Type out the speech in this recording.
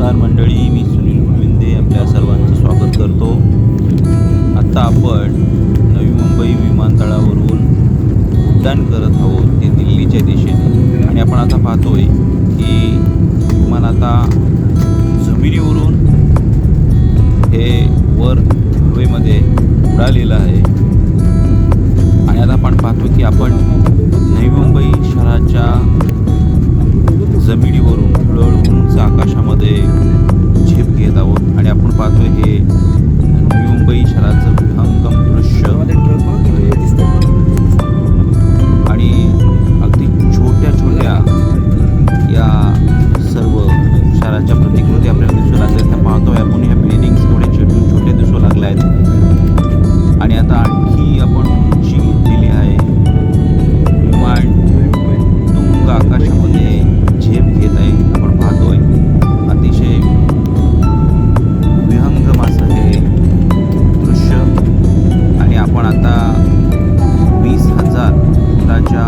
नमस्कार मंडळी, मी सुनील गुणविंदे आपल्या सर्वांचं स्वागत करतो. आत्ता आपण नवी मुंबई विमानतळावरून उड्डाण करत आहोत ते दिल्लीच्या दिशेने. आणि आपण आता पाहतोय की विमान आता जमिनीवरून हे वर हवेमध्ये उडालेलं आहे. आणि आता आपण पाहतो की आपण नवी मुंबई शहराच्या जमिनीवरून उडळ उंच आकाशामध्ये झेप घेत आहोत. आणि आपण पाहतोय हे नवी मुंबई शहराचं विहंगम दृश्य. आणि अगदी छोट्या छोट्या या सर्व शहराच्या प्रतिकृती आपल्याला दिसू लागल्या. त्या पाहतोय आपण ह्या बिल्डिंग्स थोडे छोटे दिसू लागल्या आहेत. आणि आता आणखी आपण उंची घेतलेली आहे. विमान तुंग आकाशामध्ये झेप घेत आहे. आपण पाहतोय अतिशय विहंगम असं हे दृश्य. आणि आपण आता 20,000 फुटाच्या